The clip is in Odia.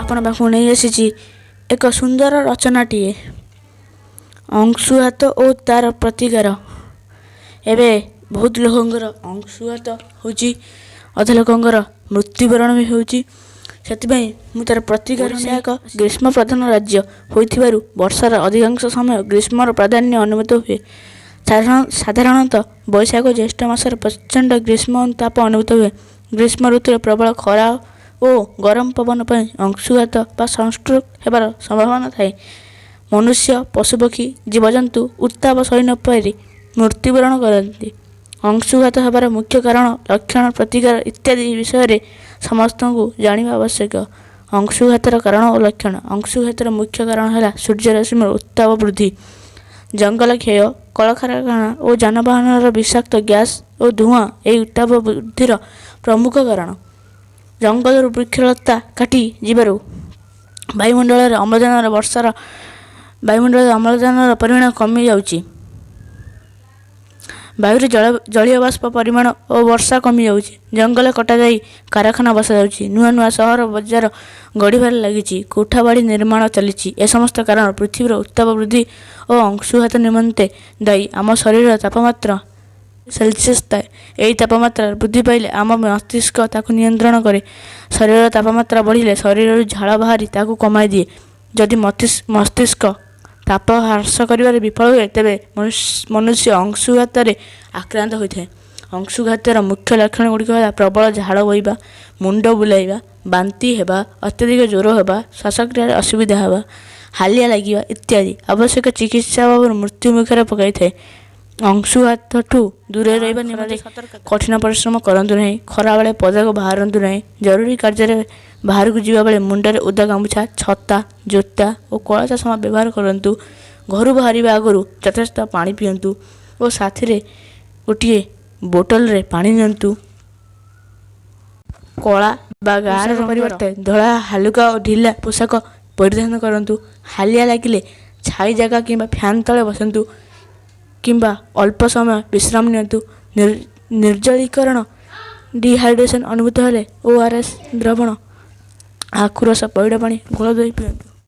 ଆପଣ ପାଖକୁ ନେଇ ଆସିଛି ଏକ ସୁନ୍ଦର ରଚନାଟିଏ, ଅଂଶୁଘାତ ଓ ତା'ର ପ୍ରତିକାର। ଏବେ ବହୁତ ଲୋକଙ୍କର ଅଂଶୁଘାତ ହେଉଛି, ଅଧା ଲୋକଙ୍କର ମୃତ୍ୟୁବରଣ ବି ହେଉଛି। ସେଥିପାଇଁ ମୁଁ ତା'ର ପ୍ରତିକାର ଏକ ଗ୍ରୀଷ୍ମ ପ୍ରଧାନ ରାଜ୍ୟ ହୋଇଥିବାରୁ ବର୍ଷାର ଅଧିକାଂଶ ସମୟ ଗ୍ରୀଷ୍ମର ପ୍ରାଧାନ୍ୟ ଅନୁଭୂତ ହୁଏ। ସାଧାରଣତଃ ବୈଶାଖ ଜ୍ୟେଷ୍ଠ ମାସରେ ପ୍ରଚଣ୍ଡ ଗ୍ରୀଷ୍ମ ତାପ ଅନୁଭୂତ ହୁଏ। ଗ୍ରୀଷ୍ମ ଋତୁରେ ପ୍ରବଳ ଖରା ଓ ଗରମ ପବନ ପାଇଁ ଅଂଶୁଘାତ ବା ସନଷ୍ଟ୍ରୋକ୍ ହେବାର ସମ୍ଭାବନା ଥାଏ। ମନୁଷ୍ୟ, ପଶୁପକ୍ଷୀ, ଜୀବଜନ୍ତୁ ଉତ୍ତାପ ସହି ନ ପାରି ମୃତ୍ୟୁବରଣ କରନ୍ତି। ଅଂଶୁଘାତ ହେବାର ମୁଖ୍ୟ କାରଣ, ଲକ୍ଷଣ, ପ୍ରତିକାର ଇତ୍ୟାଦି ବିଷୟରେ ସମସ୍ତଙ୍କୁ ଜାଣିବା ଆବଶ୍ୟକ। ଅଂଶୁଘାତର କାରଣ ଓ ଲକ୍ଷଣ। ଅଂଶୁଘାତର ମୁଖ୍ୟ କାରଣ ହେଲା ସୂର୍ଯ୍ୟରଶ୍ମିର ଉତ୍ତାପ ବୃଦ୍ଧି, ଜଙ୍ଗଲ କ୍ଷୟ, କଳକାରଖାନା ଓ ଯାନବାହନର ବିଷାକ୍ତ ଗ୍ୟାସ୍ ଓ ଧୂଆଁ ଏହି ଉତ୍ତାପ ବୃଦ୍ଧିର ପ୍ରମୁଖ କାରଣ। ଜଙ୍ଗଲରୁ ବୃକ୍ଷଲତା କାଟି ଯିବାରୁ ବାୟୁମଣ୍ଡଳରେ ଅମ୍ଳଜାନର ପରିମାଣ କମି ଯାଉଛି। ବାୟୁରେ ଜଳୀୟ ବାଷ୍ପ ପରିମାଣ ଓ ବର୍ଷା କମି ଯାଉଛି। ଜଙ୍ଗଲ କଟାଯାଇ କାରଖାନା ବସାଯାଉଛି। ନୂଆ ନୂଆ ସହର ବଜାର ଗଢ଼ିବାରେ ଲାଗିଛି। କୋଠାବାଡ଼ି ନିର୍ମାଣ ଚାଲିଛି। ଏ ସମସ୍ତ କାରଣ ପୃଥିବୀର ଉତ୍ତାପ ବୃଦ୍ଧି ଓ ଅଂଶୁଘାତ ନିମନ୍ତେ ଦାୟୀ। ଆମ ଶରୀରର ତାପମାତ୍ରା ସେଲସିୟସ୍ ଥାଏ। ଏହି ତାପମାତ୍ରା ବୃଦ୍ଧି ପାଇଲେ ଆମ ମସ୍ତିଷ୍କ ତାକୁ ନିୟନ୍ତ୍ରଣ କରେ। ଶରୀରର ତାପମାତ୍ରା ବଢ଼ିଲେ ଶରୀରରୁ ଝାଳ ବାହାରି ତାକୁ କମାଇ ଦିଏ। ଯଦି ମସ୍ତିଷ୍କ ତାପ ହ୍ରାସ କରିବାରେ ବିଫଳ ହୁଏ, ତେବେ ମନୁଷ୍ୟ ଅଂଶୁଘାତରେ ଆକ୍ରାନ୍ତ ହୋଇଥାଏ। ଅଂଶୁଘାତର ମୁଖ୍ୟ ଲକ୍ଷଣ ଗୁଡ଼ିକ ହେଲା ପ୍ରବଳ ଝାଳ ବୋହିବା, ମୁଣ୍ଡ ବୁଲାଇବା, ବାନ୍ତି ହେବା, ଅତ୍ୟଧିକ ଜ୍ୱର ହେବା, ଶ୍ୱାସକ୍ରିୟାରେ ଅସୁବିଧା ହେବା, ହାଲିଆ ଲାଗିବା ଇତ୍ୟାଦି। ଆବଶ୍ୟକ ଚିକିତ୍ସା ଅଭାବରୁ ମୃତ୍ୟୁ ମୁଖରେ ପକାଇଥାଏ। ଅଂଶୁଘାତଠୁ ଦୂରରେ ରହିବା ନିମନ୍ତେ କଠିନ ପରିଶ୍ରମ କରନ୍ତୁ ନାହିଁ। ଖରାବେଳେ ପଦାକୁ ବାହାରନ୍ତୁ ନାହିଁ। ଜରୁରୀ କାର୍ଯ୍ୟରେ ବାହାରକୁ ଯିବାବେଳେ ମୁଣ୍ଡରେ ଓଦା ଗାମୁଛା, ଛତା, ଜୋତା ଓ କଳା ଚଷମା ବ୍ୟବହାର କରନ୍ତୁ। ଘରୁ ବାହାରିବା ଆଗରୁ ଯଥେଷ୍ଟ ପାଣି ପିଅନ୍ତୁ ଓ ସାଥିରେ ଗୋଟିଏ ବୋତଲରେ ପାଣି ନିଅନ୍ତୁ। କଳା ବା ଗାଢ଼ ପରିବର୍ତ୍ତେ ଧଳା, ହାଲୁକା ଓ ଢିଲା ପୋଷାକ ପରିଧାନ କରନ୍ତୁ। ହାଲିଆ ଲାଗିଲେ ଛାଇ ଜାଗା କିମ୍ବା ଫ୍ୟାନ୍ ତଳେ ବସନ୍ତୁ କିମ୍ବା ଅଳ୍ପ ସମୟ ବିଶ୍ରାମ ନିଅନ୍ତୁ। ନିର୍ଜଳୀକରଣ ଡିହାଇଡ୍ରେସନ୍ ଅନୁଭୂତ ହେଲେ ORS ଦ୍ରବଣ, ଆଖୁ ରସ, ପଇଡ଼ ପାଣି, ଘୋଳ ଦହି ପିଅନ୍ତୁ।